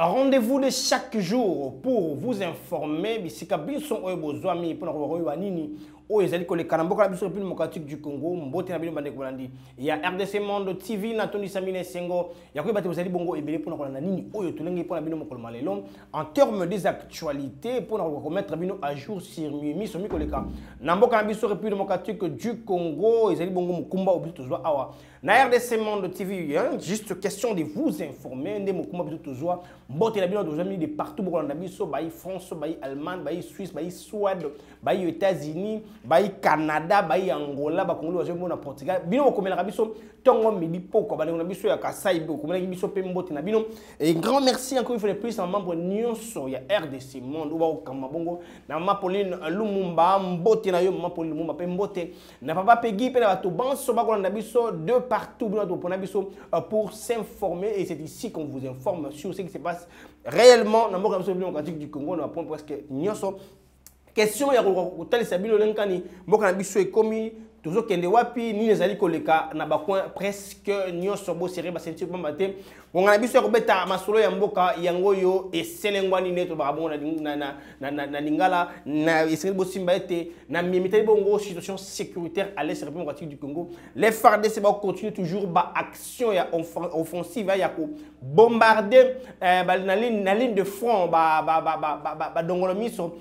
Rendez-vous de chaque jour pour vous informer. Bisika biso oyo bozwami pour na wanini oyo ezali koleka na mboka na biso République démocratique du Congo mbote na bino bande kolandi ya RDC Monde TV na Tony Samine Sengo ya ko bati bozali bongo ebele pour na kolanda nini oyo tolengi pour na bino mokolo malelo en termes des actualités pour na remettre bino à jour sur mi so mi koleka na mboka na biso République démocratique du Congo ezali bongo mukumba obitu tozwa awa na RDC Monde TV hein, juste question de vous informer ndé mukumba obitu tozwa mbote na bino tozwa de partout boko na biso bayi France bayi Allemagne bayi Suisse bayi Suède bayi États-Unis bayi Canada bayi Angola ba Congolais bazo na Portugal bino bokomela biso tongo midi poko ba na biso ya Kasai bokomela biso pe mbote na bino et grand merci encore une fois de plus en membre nyonso ya RDC Monde ou ba okamba bongo na Mama Pauline Lumumba mbote na yo Mama Pauline Lumumba pe mbote na papa Peggy pe na bato banso ba kolanda biso de partout bino to pona biso pour s'informer et c'est ici qu'on vous informe sur ce qui se passe réellement dans le démocratique du Congo. On apprend presque nyonso question ya kotalisa bino lenkani mboka na biso ekomi toujours kende wapi ni ezali koleka na bakwa presque nyonso bo seré ba sentir pamba te bonga na biso ya kobeta masolo ya mboka yango yo eselengwani neto ba bongo na lingala na esengeli bo simba ete na mimitali bongo situation sécuritaire à l'est démocratique du Congo les FARDC ba continuer toujours ba action ya offensive ya ko bombarder na ligne de front ba dongolo miso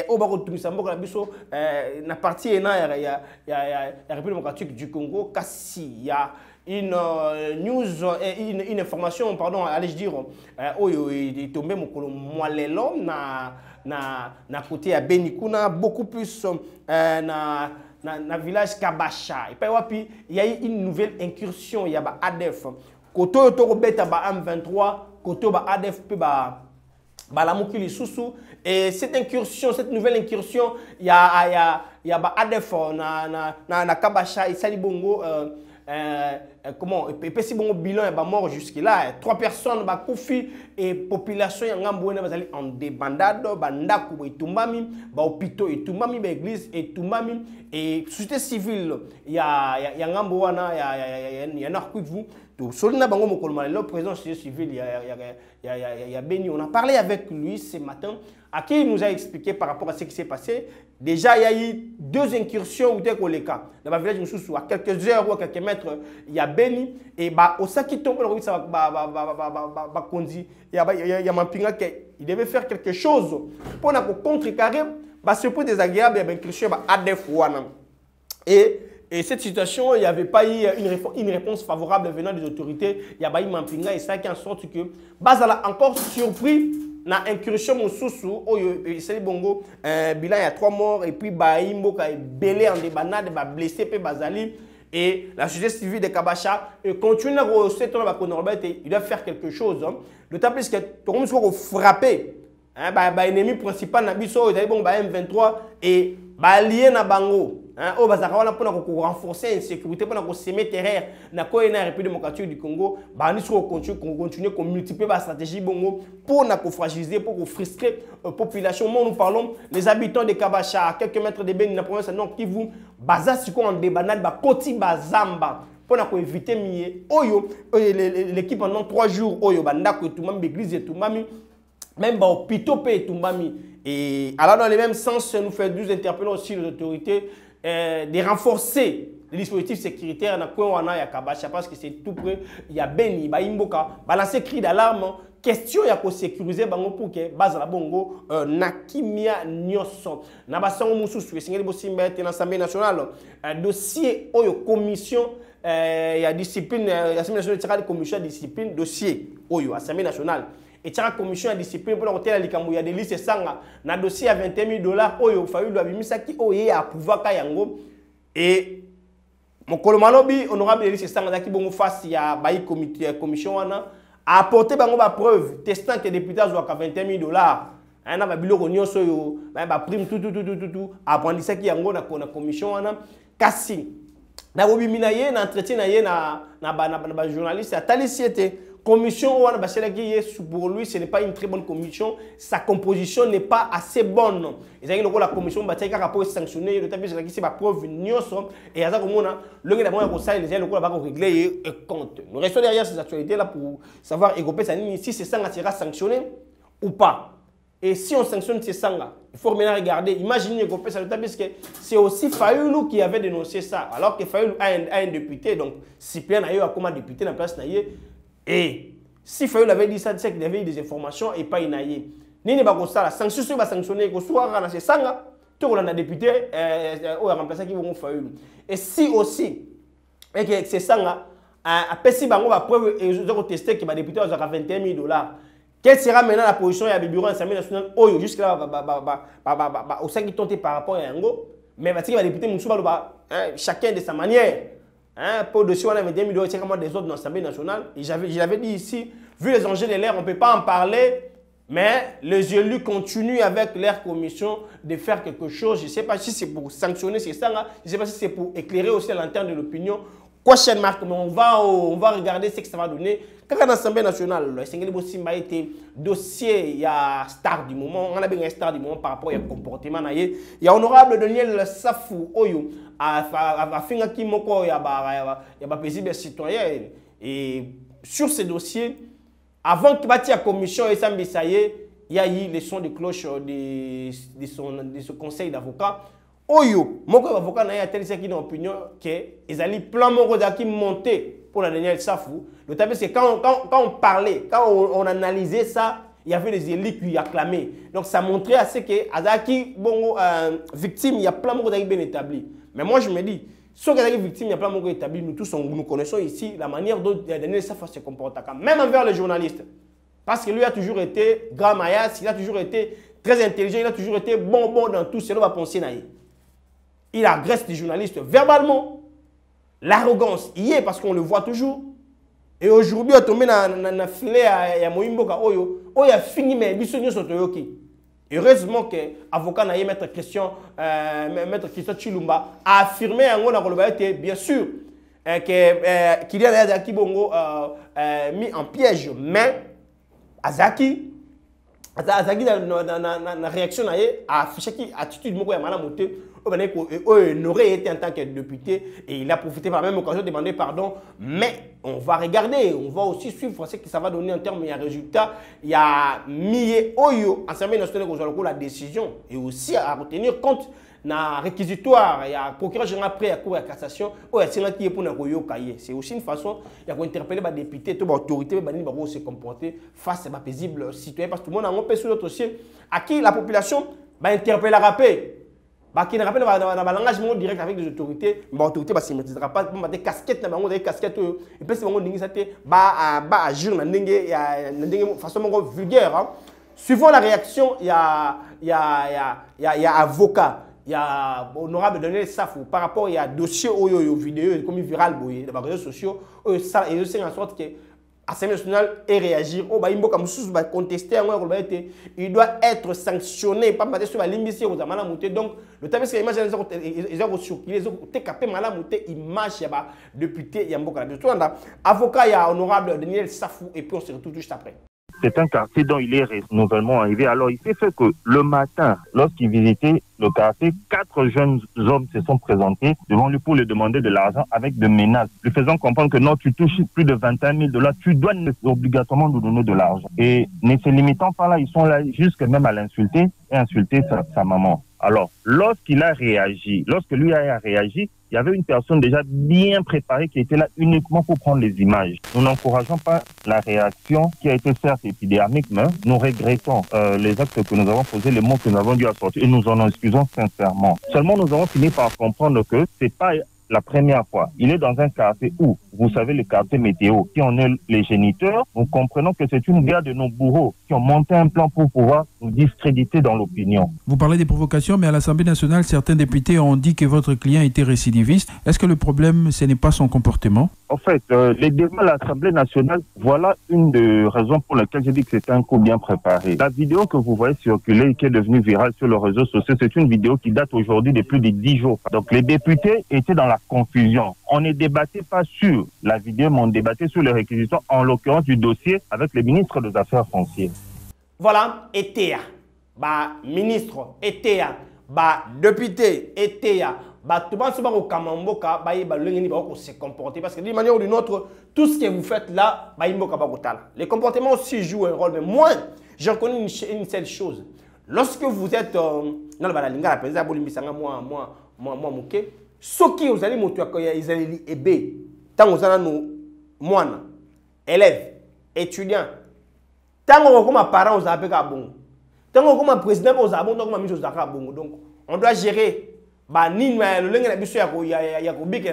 o ba ko tumisa mboka na biso na partie na ya République démocratique du Congo, Kassi, il y a une news, une information, pardon, allez-je dire, il est tombé mon moellelo na côté à Benikuna, beaucoup plus na village Kabacha. Et puis il y a eu une nouvelle incursion, il y a ADF. Koto to beta ba M23, koto ba ADF pe ba Balamukili Soussou et cette incursion, cette nouvelle incursion, il y a ADF na Kabacha et Sali Bongo comment et si bon bilan est mort jusque là 3 personnes ba koufi et population ya ngambo na bazali en débandade bandaku etumbami ba hôpitaux etumbami ba église etumbami et société civile ya ngambo wana ya na Kivu to solina bango mokolo malelo président société civile ya Beni on a parlé avec lui ce matin à qui il nous a expliqué par rapport à ce qui s'est passé. Déjà, il y a eu 2 incursions où il y a cas. Dans le village de à quelques heures ou à quelques mètres, il y a Beni. Et au sac qui tombe, il y a Mampinga qui devait faire quelque chose pour contrecarrer ce point désagréable et l'incursion ADF. Et cette situation, il n'y avait pas eu une réponse favorable venant des autorités. Il y a eu Mampinga et ça qui en sorte que Bazala encore surpris. Na incursion mosusu oyo esali bongo bilan ya 3 morts et puis baimbo ka belé en débandade ba blessé pe bazali et la société civile de Kabacha continue à recevoir dans la Conorbette il doit faire quelque chose hein. D'autant plus que tout le monde soit frappé hein ba ennemi principal na biso ezali bongo ba M23 et ba lié na bango hein o bazaka wana pona ko renforcer insécurité pona ko semer terreur na ko na République démocratique du Congo ba ni so continuer ko multiplier ba stratégie bongo pour na ko fragiliser pour ko frustrer population nous parlons les habitants de Kabacha à quelques mètres de Beni na province Nord Kivu baza siko en débandade ba koti bazamba pour na ko éviter mié oyo l'équipe pendant 3 jours oyo banda ko tumami église tumami même ba hôpitaux pe tumami et alors dans le même sens nous fait 12 interpellons aussi les autorités de renforcer les dispositifs sécuritaires na coin wana ya Kabacha parce que c'est tout près il y a Beni ba imboka balancer cri d'alarme question ya ko sécuriser bango pour que bazala bongo na kimia nyoso na basango mususu esengeli bosimba ete na Assemblée nationale dossier oyo commission ya discipline Assemblée nationale commission de discipline dossier oyo Assemblée nationale et tiens commission de discipline pour l'hôtel likambo ya délice sanga na dossier à $21,000 oyo fayu do abimisaki oye ya pouvaka yango et mon kolomalobi honorable délice sanga daki bongo face ya bayi comité commission wana a apporté bango ba preuve testant que député azwaka $21,000 ana ba biloko nyonso yo ba prime tout apprendissaki yango na commission wana kasi na bobimina ye na entretien na ye na ba journaliste atali siete commission pour lui, ce n'est pas une très bonne commission. Sa composition n'est pas assez bonne. La commission va sanctionner, le tapis c'est la preuve et à ça le régler compte. Nous restons derrière ces actualités là pour savoir si ces sangs sera sanctionné ou pas. Et si on sanctionne ces sangs-là, il faut maintenant regarder. Imaginez que c'est aussi Fayoulou qui avait dénoncé ça. Alors que Fayoulou a un député, donc Cyprien a eu comme député dans la place. Et si Fayoulou avait dit ça, c'est qu'il avait eu des informations et pas inaillé. Nini ba la sanction va sanctionner que soit dans ces sangs-là, tout le monde député ou a remplacé qui vont Fayoulou. Et si aussi, et que ces sangs-là, à Pessi Bango va preuve et ils ont testé que le député a 21 000 $. Quelle sera maintenant la position de Bibiron à l'Assemblée nationale jusqu'à là, au sein qui tente par rapport à Yango? Mais le député Moussouba, chacun de sa manière. Pour le dossier, on a 21 000 $, c'est comme des autres dans l'Assemblée nationale. Et j'avais dit ici, vu les enjeux de l'air, on ne peut pas en parler, mais les élus continuent avec leur commission de faire quelque chose. Je ne sais pas si c'est pour sanctionner ces sangs-là, je ne sais pas si c'est pour éclairer aussi à l'interne de l'opinion. Prochaine marque, mais on va regarder ce que ça va donner. Quand dans l'Assemblée nationale, le Sénégal a été dossier, il y a star du moment, on a bien un star du moment par rapport au comportement. Il y a honorable Daniel Safou, Oyo, à Fingaki Moko, il y a paisible citoyen. Et sur ces dossiers, avant qu'il bâtisse la commission et Sambisaye, il y a eu les sons de cloche de ce conseil d'avocats. Oyo, mon avocat n'a tel qui une opinion que ils allaient plein de qui monter pour la Daniel Safou. Le tableau c'est quand on parlait, quand on analysait ça, il y avait des élus qui acclamaient. Donc ça montrait à ce que Azaki bon victime, il y a plein de gens bien établis. Mais moi je me dis, ceux qui sont victimes, il y a plein de gens établis. Nous tous nous connaissons ici la manière dont Daniel Safou se comporte, même envers les journalistes. Parce que lui a toujours été grand maillas, il a toujours été très intelligent, il a toujours été bon dans tout. C'est là va penser naïe. Il agresse les journalistes verbalement. L'arrogance y est parce qu'on le voit toujours. Et aujourd'hui, on est tombé dans le filet à Moïmboka Oyo. Oyo a fini, mais il y a des heureusement que l'avocat n'a maître Christian Chilumba a affirmé bien sûr qu'il y a Azaki Bongo mis en piège. Mais Azaki dans la réaction a affiché une attitude de malamoté. Il aurait été en tant que député et il a profité par la même occasion de demander pardon. Mais on va regarder, on va aussi suivre ce que ça va donner en termes de résultats. Il y a mis Oyo, Assemblée nationale, la décision et aussi à retenir compte dans le réquisitoire. Il y a un procureur général après la Cour de cassation. C'est aussi une façon d'interpeller les députés, les autorités, de se comporter face à la paisible citoyen. Parce que tout le monde a un peu sur le dossier à qui la population va interpeller la rappeler. Qui ne rappelle pas dans le langage direct avec les autorités, l'autorité ne s'immédiatera pas des casquettes, des casquettes, et puis c'est agir de façon vulgaire. Suivant la réaction, il y a avocat, il y a honorable Daniel Safou par rapport à dossier aux vidéos comme viral dans les réseaux sociaux, et c'est en sorte que l'Assemblée nationale et réagir. Il doit être sanctionné. Pas sur la limite donc le temps c'est l'image ils ont circulé ils ont capé malamuté image ya député Yamboka. Avocat il y a honorable Daniel Safou et puis on se retrouve juste après. C'est un quartier dont il est nouvellement arrivé. Alors, il s'est fait que le matin, lorsqu'il visitait le quartier, 4 jeunes hommes se sont présentés devant lui pour lui demander de l'argent avec des menaces, lui faisant comprendre que non, tu touches plus de 21 000 $, tu dois obligatoirement nous donner de l'argent. Et ne se limitant pas là, ils sont là jusqu'à même à l'insulter et insulter sa maman. Alors, lorsqu'il a réagi, lorsque lui a réagi, il y avait une personne déjà bien préparée qui était là uniquement pour prendre les images. Nous n'encourageons pas la réaction qui a été certes épidermique, mais nous regrettons les actes que nous avons posés, les mots que nous avons dû assortir et nous en excusons sincèrement. Seulement, nous avons fini par comprendre que c'est pas la première fois. Il est dans un quartier où, vous savez, le quartier météo, qui en est les géniteurs, nous comprenons que c'est une guerre de nos bourreaux qui ont monté un plan pour pouvoir nous discréditer dans l'opinion. Vous parlez des provocations, mais à l'Assemblée nationale, certains députés ont dit que votre client était récidiviste. Est-ce que le problème, ce n'est pas son comportement? En fait, les débats à l'Assemblée nationale, voilà une des raisons pour lesquelles j'ai dit que c'était un coup bien préparé. La vidéo que vous voyez circuler et qui est devenue virale sur les réseaux sociaux, c'est une vidéo qui date aujourd'hui de plus de 10 jours. Donc les députés étaient dans la confusion. On ne débattait pas sur la vidéo, mais on débattait sur les réquisitions, en l'occurrence du dossier avec le ministre des Affaires foncières. Voilà, ETA, ministre, ETA, député, ETA, tout le monde au Kamamboka, se comporter parce que d'une manière ou d'une autre, tout ce que vous faites là, les comportements aussi jouent un rôle, mais moi, je reconnais une seule chose. Lorsque vous êtes dans le Balalinga, ce qui vous allez montrer, ils allaient aider, tant vous allez nous, moines, élèves, étudiants, tant que comme parents, vous avez bon, tant que comme président, vous avez bon, tant que ministre, vous avez bon. Donc, on doit gérer. Il y a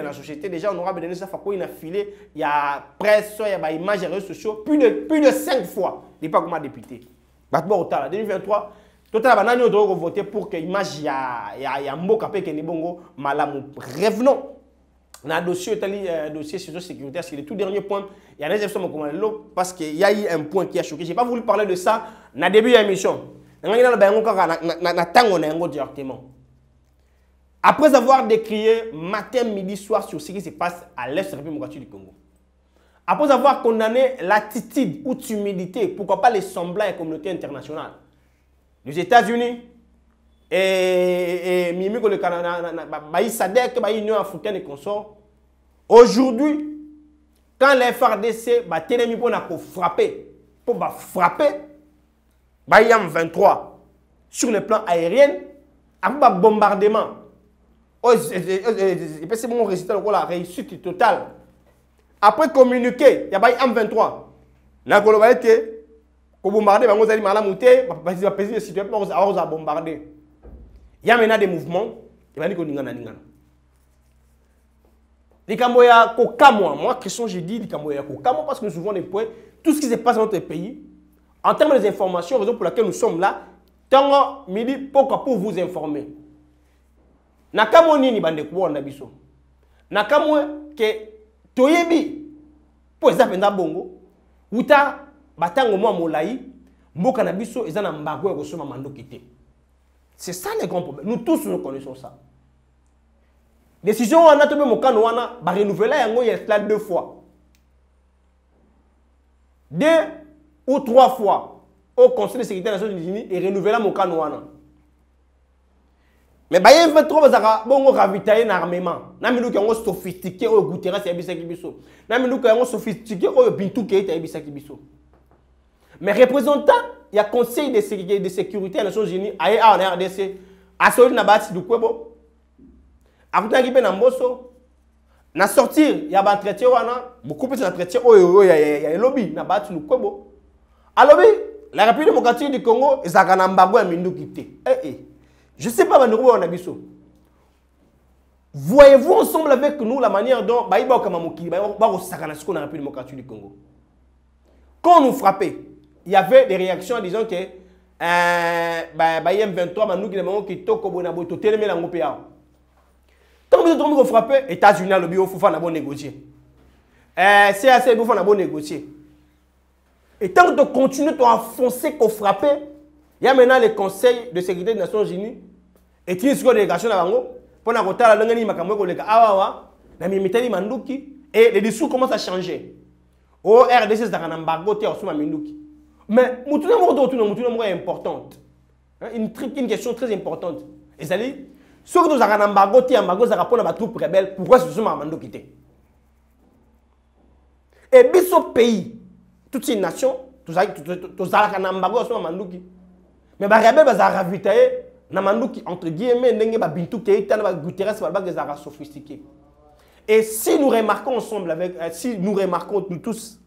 la société, déjà on aura donné ça, il y a presse, il y a images, il y a réseaux sociaux, plus de 5 fois, il n'y a pas comme député. En 2023, total, on doit voter pour que l'image, il y a un mot qui est malamou. Revenons dans le dossier sur sécurité, c'est le tout dernier point. Il y a un exemple parce qu'il y a eu un point qui a choqué. Je n'ai pas voulu parler de ça dans le début de l'émission. Directement. Après avoir décrié matin, midi, soir sur ce qui se passe à l'Est de la République du Congo, après avoir condamné l'attitude ou timidité, pourquoi pas les semblants et la communauté internationale, les États-Unis et Mimiko le Canada, SADC, l'Union africaine et consorts, aujourd'hui, quand les FARDC va frapper, YAM-23 sur le plan aérien, avec un bombardement. C'est mon résultat, la réussite totale. Après communiquer, il y a M23. La globalité, pour bombarder, on va bombarder. Il y a maintenant des mouvements. Il y a des moi, question, j'ai dit, parce que nous souvent des points, tout ce qui se passe dans notre pays, en termes d'informations, raison pour laquelle nous sommes là, tant midi, pourquoi pour vous informer. Nakamwe nini bande kuona biso. Nakamwe ke toyebi po eza penda bongo. Uta batango mwa molai mboka na biso eza na mbago ya kosoma mandoki te. C'est ça le grand problème. Nous tous nous connaissons ça. Décision wana tobe mokano wana ba renouveler yango ya 2 fois. 2 ou 3 fois au Conseil de sécurité des Nations Unies et renouveler mokano wana. Mais il y a 23 bongo ravitailler l'armement. Namilu qui ont sophistiqué au Guterres et Bisaki Biso. Namilu qui ont sophistiqué au Bintou qui est Bisaki Biso. Mais représentant, il y a Conseil de sécurité des Nations Unies, en RDC, à celui na bati du Kwebo. À côté de Namboso, na sortir, il y a un entretien beaucoup plus d'entretien, il y a un lobby na bati du Kwebo. À lobby, la République démocratique du Congo, ils ont un embargo à Mindou Kité. Je ne sais pas, voyez-vous ensemble avec nous la manière dont la République démocratique du Congo. Quand on nous frappait, il y avait des réactions disant que M23, nous qui tant que nous frappé, États-Unis, le bio, il faut négocier. CAC, il faut négocier. Et tant que tu continues à enfoncer, qu'on frappe, il y a maintenant le Conseil de sécurité des Nations Unies et tu as une délégation pour et les discours commencent à changer. Au RDC, c'est un embargo, mais est importante. Une question très importante. Et ça dit, ceux qui ont un embargo, ça répond à troupes rebelles, pourquoi ce sont un quitté? Et biso pays, toutes ces nations, tous un embargo sur Mandouki. Mais les rebelles vont ravitailler na Mandouki entre guillemets, n'engé ba bintou qui est tellement Guterres va des arabes sophistiqués. Et si nous remarquons ensemble avec, si nous remarquons nous tous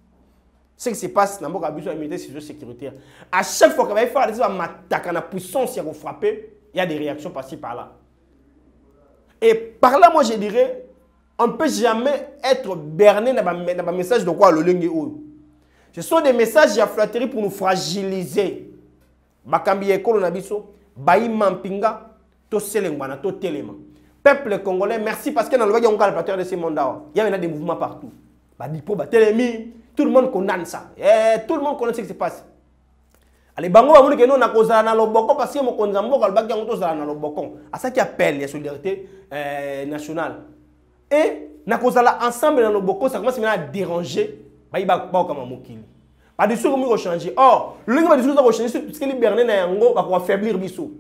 ce qui se passe dans le abus de la sécuritaire, à chaque fois qu'il va faire des attaques la puissance qui va frapper, il y a des réactions par-ci par-là. Et par là, moi je dirais, on ne peut jamais être berné dans un message de quoi le lingue. Ce sont des messages à flatterie pour nous fragiliser. Bakambi ekolo na biso, bayi mampinga, to selengwana, to telema. Peuple congolais, merci parce que dans le Wadi on a le plateau de ces mandats. Il y a des mouvements partout. Badipo, Batelemi, tout le monde condamne ça. Tout le monde connaît ce qui se passe. Allez, bango, on dit que nous, on a causé dans le bocon parce que mon konzambo, on a causé dans le bocon. À ça qui appelle la solidarité nationale. Et, on a causé ensemble dans le bocon, ça commence à déranger. Il va pas comme un mokili. Pas du tout, on va changer. Or, le ligne va du tout, on va changer. Ce qui est liberné, on va affaiblir Bissot.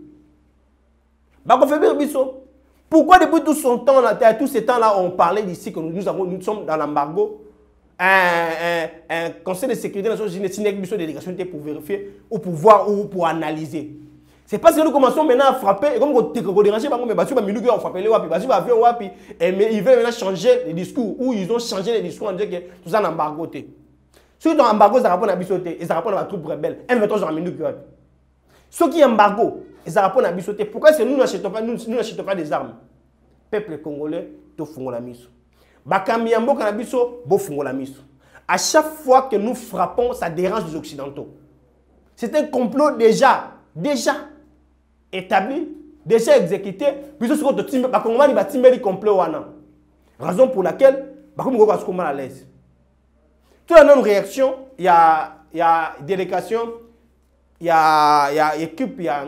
Va affaiblir Bissot. Pourquoi depuis tout ce temps-là, tous ces temps-là, on parlait d'ici que nous sommes dans l'embargo? Un conseil de sécurité des Nations Unies, c'est une délégation pour vérifier ou pour voir ou pour analyser. C'est parce que nous commençons maintenant à frapper, et comme on dérange, mais ils ont frappé les wapi, mais ils veulent maintenant changer les discours, ou ils ont changé les discours en disant que tout ça est embargo. Ceux qui ont embargo, ça répond à Bissoté, et ça répond à la troupe rebelle. Ceux qui ont embargo, ça répond à Bissoté. Pourquoi est-ce que nous n'achetons pas des armes? Peuple congolais, tout font la mise. À chaque fois que nous frappons, ça dérange les Occidentaux. C'est un complot déjà établi, déjà exécuté. Raison pour laquelle, à l'aise. Tout la même réaction, il y a délégation, il y a équipe, il y a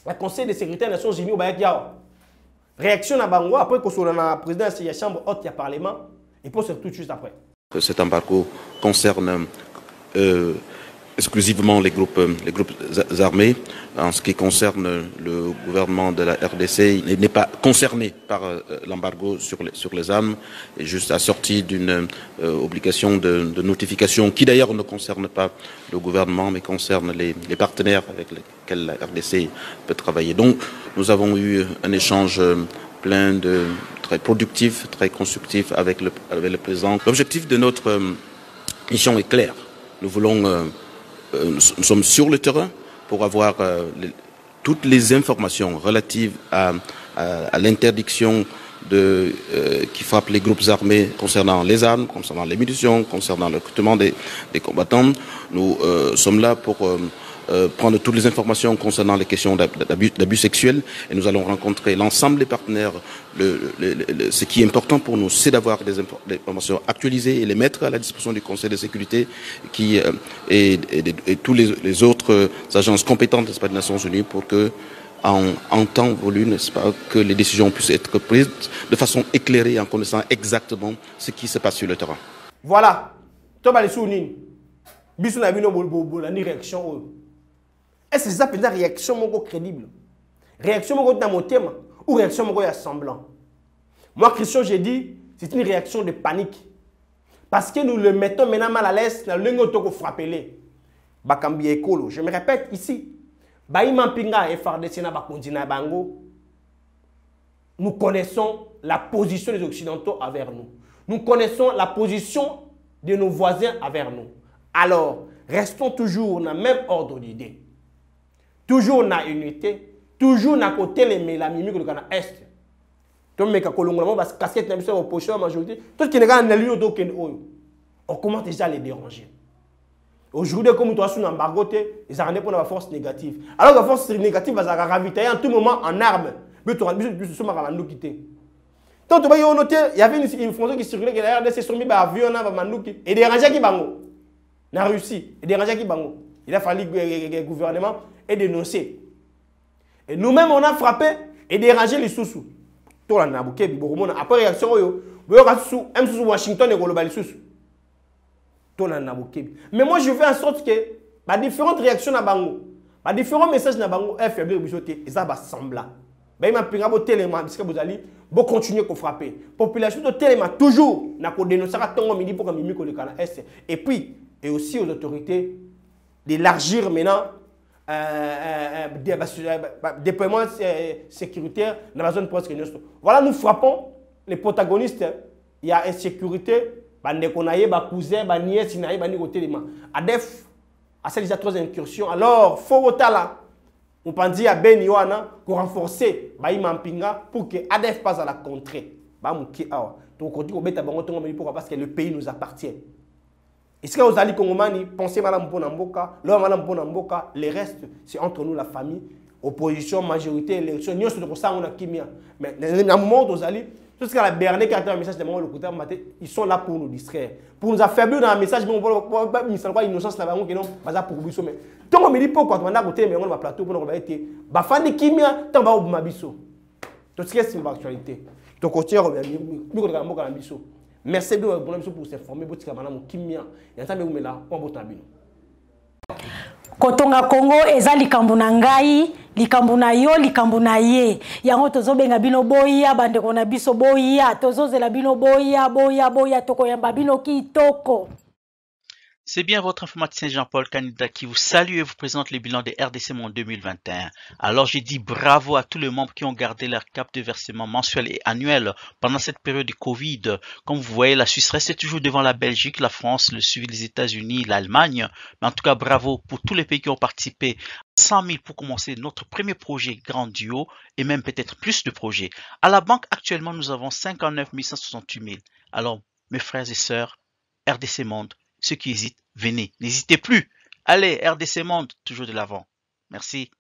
le Conseil de sécurité des Nations Unies au Bayak. Réaction à Bango, après que le président de la Chambre haute, il y a Parlement, et pour se tout juste après. Cet embargo concerne exclusivement les groupes armés. En ce qui concerne le gouvernement de la RDC, il n'est pas concerné par l'embargo sur les armes, et juste assorti d'une obligation de notification qui d'ailleurs ne concerne pas le gouvernement, mais concerne les partenaires avec lesquels la RDC peut travailler. Donc nous avons eu un échange plein de très productif, très constructif avec le président. L'objectif de notre mission est clair. Nous sommes sur le terrain pour avoir toutes les informations relatives à l'interdiction qui frappe les groupes armés concernant les armes, concernant les munitions, concernant le recrutement des combattants. Nous sommes là pour prendre toutes les informations concernant les questions d'abus sexuels, et nous allons rencontrer l'ensemble des partenaires. Ce qui est important pour nous, c'est d'avoir des informations actualisées et les mettre à la disposition du Conseil de sécurité et tous les autres agences compétentes des Nations Unies pour que, en temps voulu, n'est-ce pas, que les décisions puissent être prises de façon éclairée en connaissant exactement ce qui se passe sur le terrain. Voilà. Réaction. Est-ce que c'est une réaction crédible? Réaction dans mon thème ou réaction semblant? Moi, Christian, j'ai dit, c'est une réaction de panique. Parce que nous le mettons maintenant mal à l'aise, la langue auto frapper. Je me répète ici. Nous connaissons la position des Occidentaux envers nous. Nous connaissons la position de nos voisins envers nous. Alors, restons toujours dans le même ordre d'idées. Toujours dans l'unité, toujours dans côté les mélamiques du Canada Est. On commence déjà à les déranger. Aujourd'hui, comme nous sommes en embargo, ils ont pour la force négative. Alors que la force négative va se ravitailler en tout moment en armes. Mais tu vas nous quitter. Tant que il y avait une information qui circulait que la RDC sont mis par avion et déranger qui bango. La Russie et déranger qui bango. Il a fallu que le gouvernement ait dénoncé. Et nous-mêmes, on a frappé et dérangé les sous-sous. Après réaction, Washington et global sous. Mais moi, je fais en sorte que les différentes réactions à Bango, les différents messages à Bango, affaiblir et ça va sembler. Mais il faut continuer à frapper. La population de Téléma, toujours, n'a pas dénoncé à Tongo Midi pour que le Canada Est. Et puis, et aussi aux autorités d'élargir maintenant déploiement sécuritaire dans la zone presque. Voilà, nous frappons les protagonistes. Il y a insécurité. Cousin, nièce, Adef, à celle déjà 3 incursions. Alors, faut voter là. On pense à Ben Yoana pour renforcer Mampinga pour que Adef passe à la contrée. Pourquoi? Parce que le pays nous appartient. Est-ce que vous allez Congomani penser Madame Ponamboka, l'homme Madame Ponamboka, les restes, c'est entre nous la famille, opposition, majorité, élection, nous sommes on a kimia. Mais dans le moment où vous allez, Tout ce qu'il y a Bernet qui attend un message de moi, le côté ils sont là pour nous distraire. Pour nous affaiblir dans un message, mais on va pas innocence là-bas, qui non, pas pour Bisso. Mais tant qu'on me dit pourquoi on a côté, mais on va plateau pour nous remettre. Bafani Kimia, tant qu'on va au Bisso. Tout ce qui est c'est une actualité. Donc, on tient à Bisso. Merci pour s'informer, pour Kimia. Il y a un peu là, on va Kotonga Congo eza likambo na ngai, likambo na yo, likambo na ye. Yango tozobenga bino boya, bandeko na biso boya, tozozela bino boya, toko yamba bino kitoko. C'est bien votre informaticien Jean-Paul Canida qui vous salue et vous présente les bilans des RDC Monde 2021. Alors j'ai dit bravo à tous les membres qui ont gardé leur cap de versement mensuel et annuel pendant cette période de Covid. Comme vous voyez, la Suisse reste toujours devant la Belgique, la France, le suivi des États-Unis, l'Allemagne. Mais en tout cas, bravo pour tous les pays qui ont participé. 100 000 pour commencer notre premier projet grandiose et même peut-être plus de projets. À la banque, actuellement, nous avons 59 168 000. Alors, mes frères et sœurs, RDC Monde, ceux qui hésitent, venez, n'hésitez plus. Allez, RDC Monde, toujours de l'avant. Merci.